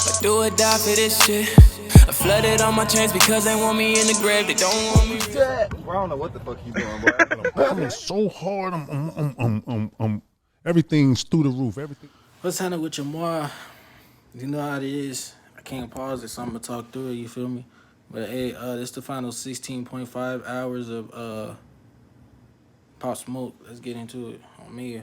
I do or die for this shit. I flooded all my chains because they want me in the grave. They don't want me. Bro, I don't know what the fuck you doing, boy. I'm pulling so hard. Everything's through the roof. Everything. What's happening with your moi? You know how it is. I can't pause it, so I'm gonna talk through it. You feel me? But hey, this the final 16.5 hours of Pop Smoke. Let's get into it on me.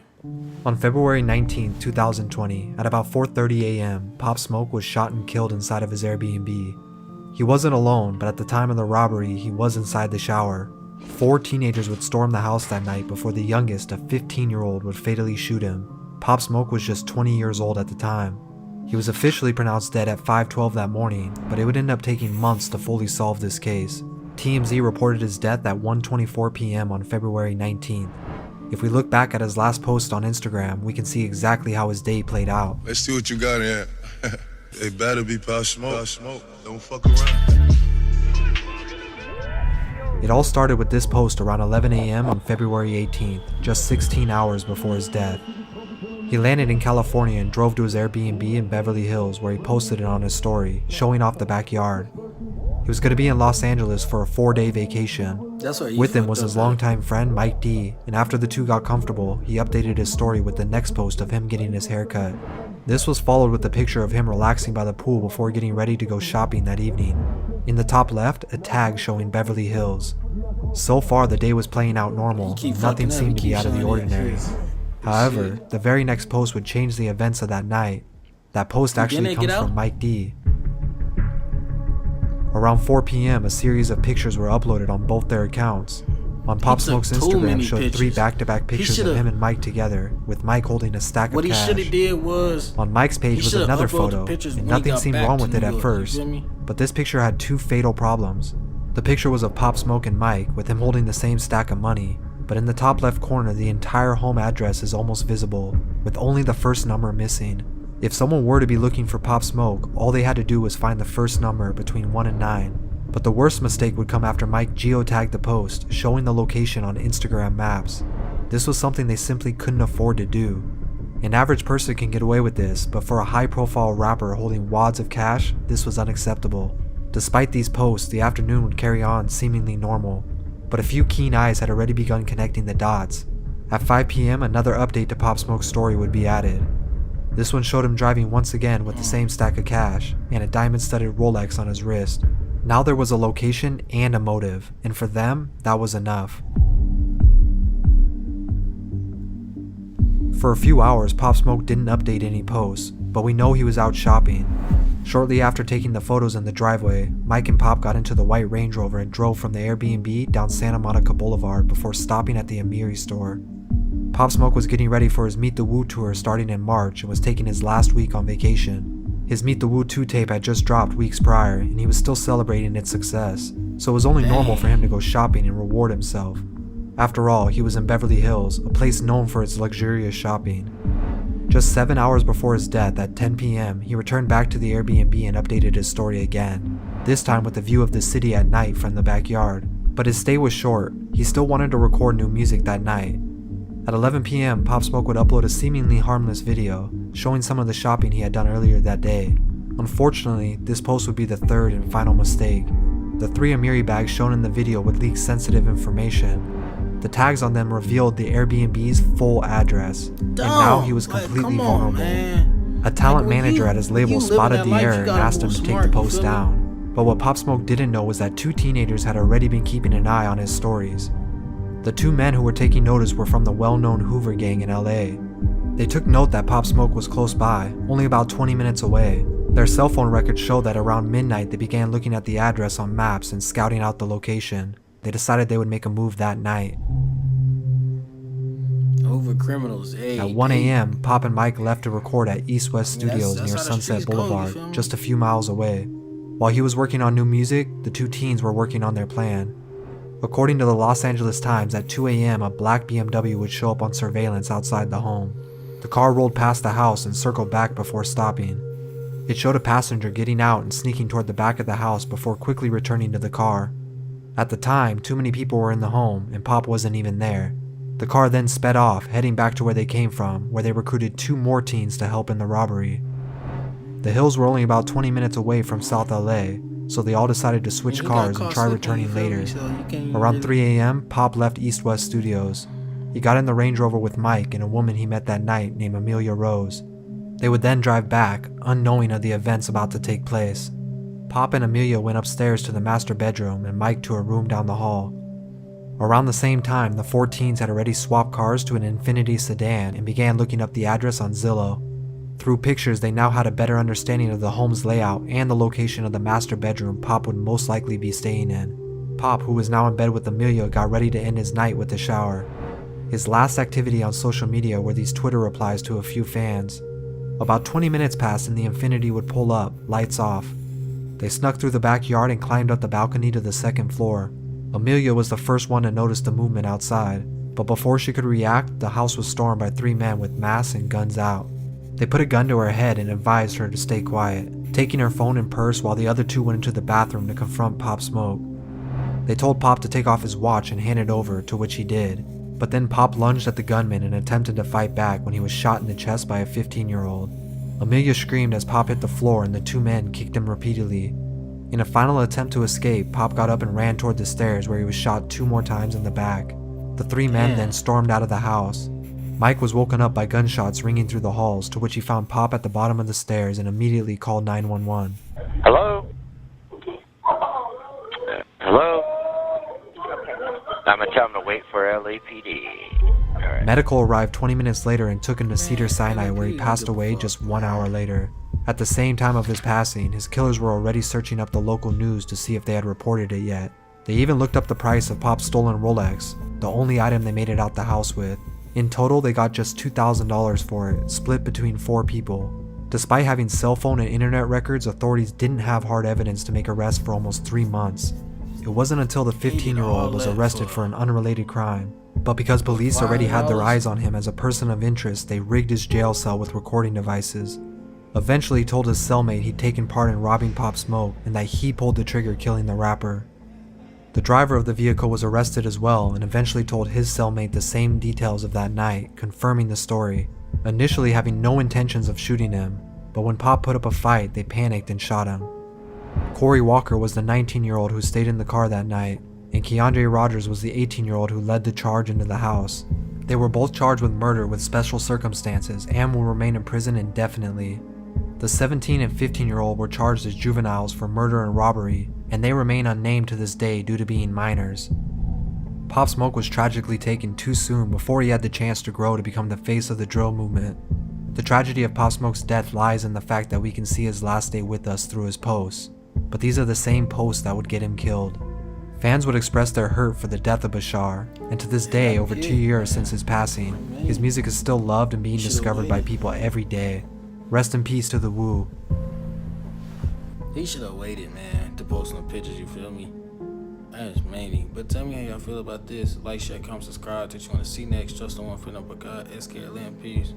On February 19, 2020, at about 4:30 a.m., Pop Smoke was shot and killed inside of his Airbnb. He wasn't alone, but at the time of the robbery, he was inside the shower. 4 teenagers would storm the house that night before the youngest, a 15-year-old, would fatally shoot him. Pop Smoke was just 20 years old at the time. He was officially pronounced dead at 5:12 that morning, but it would end up taking months to fully solve this case. TMZ reported his death at 1:24 p.m. on February 19th. If we look back at his last post on Instagram, we can see exactly how his day played out. Let's see what you got in here. It better be Pop Smoke. Pop Smoke. Don't fuck around. It all started with this post around 11 a.m. on February 18th, just 16 hours before his death. He landed in California and drove to his Airbnb in Beverly Hills, where he posted it on his story, showing off the backyard. He was going to be in Los Angeles for a 4-day vacation. With him was his longtime friend Mike D, and after the two got comfortable, he updated his story with the next post of him getting his hair cut. This was followed with a picture of him relaxing by the pool before getting ready to go shopping that evening. In the top left, a tag showing Beverly Hills. So far, the day was playing out normal. Nothing seemed to be out of the ordinary. However, the very next post would change the events of that night. That post actually comes from Mike D. Around 4 p.m., a series of pictures were uploaded on both their accounts. On Pop Smoke's Instagram showed 3 back-to-back pictures of him and Mike together, with Mike holding a stack of cash. What he should have did was... On Mike's page was another photo, and nothing seemed wrong with it at first, but this picture had 2 fatal problems. The picture was of Pop Smoke and Mike, with him holding the same stack of money, but in the top left corner the entire home address is almost visible, with only the first number missing. If someone were to be looking for Pop Smoke, all they had to do was find the first number between 1 and 9. But the worst mistake would come after Mike geotagged the post, showing the location on Instagram maps. This was something they simply couldn't afford to do. An average person can get away with this, but for a high-profile rapper holding wads of cash, this was unacceptable. Despite these posts, the afternoon would carry on seemingly normal, but a few keen eyes had already begun connecting the dots. At 5 p.m., another update to Pop Smoke's story would be added. This one showed him driving once again with the same stack of cash, and a diamond-studded Rolex on his wrist. Now there was a location and a motive, and for them, that was enough. For a few hours, Pop Smoke didn't update any posts, but we know he was out shopping. Shortly after taking the photos in the driveway, Mike and Pop got into the white Range Rover and drove from the Airbnb down Santa Monica Boulevard before stopping at the Amiri store. Pop Smoke was getting ready for his Meet the Woo tour starting in March and was taking his last week on vacation. His Meet the Woo 2 tape had just dropped weeks prior, and he was still celebrating its success, so it was only normal for him to go shopping and reward himself. After all, he was in Beverly Hills, a place known for its luxurious shopping. Just 7 hours before his death at 10 p.m., he returned back to the Airbnb and updated his story again, this time with a view of the city at night from the backyard. But his stay was short. He still wanted to record new music that night. At 11 p.m., Pop Smoke would upload a seemingly harmless video, showing some of the shopping he had done earlier that day. Unfortunately, this post would be the third and final mistake. The 3 Amiri bags shown in the video would leak sensitive information. The tags on them revealed the Airbnb's full address, and now he was completely vulnerable. A talent manager at his label spotted the error and asked him to take the post down. But what Pop Smoke didn't know was that 2 teenagers had already been keeping an eye on his stories. The 2 men who were taking notice were from the well-known Hoover gang in LA. They took note that Pop Smoke was close by, only about 20 minutes away. Their cell phone records showed that around midnight they began looking at the address on maps and scouting out the location. They decided they would make a move that night. Over criminals, At 1 a.m., Pop and Mike left to record at East West Studios near Sunset Boulevard, just a few miles away. While he was working on new music, the 2 teens were working on their plan. According to the Los Angeles Times, at 2 a.m., a black BMW would show up on surveillance outside the home. The car rolled past the house and circled back before stopping. It showed a passenger getting out and sneaking toward the back of the house before quickly returning to the car. At the time, too many people were in the home, and Pop wasn't even there. The car then sped off, heading back to where they came from, where they recruited 2 more teens to help in the robbery. The hills were only about 20 minutes away from South LA, so they all decided to switch cars and try returning later. Around 3 a.m., Pop left East West Studios. He got in the Range Rover with Mike and a woman he met that night named Amelia Rose. They would then drive back, unknowing of the events about to take place. Pop and Amelia went upstairs to the master bedroom and Mike to a room down the hall. Around the same time, the 4 teens had already swapped cars to an Infiniti sedan and began looking up the address on Zillow. Through pictures, they now had a better understanding of the home's layout and the location of the master bedroom Pop would most likely be staying in. Pop, who was now in bed with Amelia, got ready to end his night with a shower. His last activity on social media were these Twitter replies to a few fans. About 20 minutes passed and the Infiniti would pull up, lights off. They snuck through the backyard and climbed up the balcony to the 2nd floor. Amelia was the first one to notice the movement outside, but before she could react, the house was stormed by 3 men with masks and guns out. They put a gun to her head and advised her to stay quiet, taking her phone and purse while the other 2 went into the bathroom to confront Pop Smoke. They told Pop to take off his watch and hand it over, to which he did, but then Pop lunged at the gunman and attempted to fight back when he was shot in the chest by a 15-year-old. Amelia screamed as Pop hit the floor and the 2 men kicked him repeatedly. In a final attempt to escape, Pop got up and ran toward the stairs where he was shot 2 more times in the back. The 3 men then stormed out of the house. Mike was woken up by gunshots ringing through the halls, to which he found Pop at the bottom of the stairs and immediately called 911. Hello? Hello? I'm gonna tell him to wait for LAPD. Right. Medical arrived 20 minutes later and took him to Cedars-Sinai, where he passed away just 1 hour later. At the same time of his passing, his killers were already searching up the local news to see if they had reported it yet. They even looked up the price of Pop's stolen Rolex, the only item they made it out the house with. In total, they got just $2,000 for it, split between 4 people. Despite having cell phone and internet records, authorities didn't have hard evidence to make arrests for almost 3 months. It wasn't until the 15-year-old was arrested for an unrelated crime. But because police already had their eyes on him as a person of interest, they rigged his jail cell with recording devices. Eventually, he told his cellmate he'd taken part in robbing Pop Smoke and that he pulled the trigger killing the rapper. The driver of the vehicle was arrested as well and eventually told his cellmate the same details of that night, confirming the story, initially having no intentions of shooting him, but when Pop put up a fight, they panicked and shot him. Corey Walker was the 19-year-old who stayed in the car that night, and Keandre Rogers was the 18-year-old who led the charge into the house. They were both charged with murder with special circumstances and will remain in prison indefinitely. The 17 and 15-year-old were charged as juveniles for murder and robbery, and they remain unnamed to this day due to being minors. Pop Smoke was tragically taken too soon before he had the chance to grow to become the face of the drill movement. The tragedy of Pop Smoke's death lies in the fact that we can see his last day with us through his posts, but these are the same posts that would get him killed. Fans would express their hurt for the death of Bashar, and to this day, over 2 years since his passing, his music is still loved and being discovered by people every day. Rest in peace to the Wu. He should have waited, man, to post no pictures, you feel me? That's many. But tell me how y'all feel about this. Like, share, comment, subscribe. That you want to see next. Trust the one for number God. SKLN. Peace.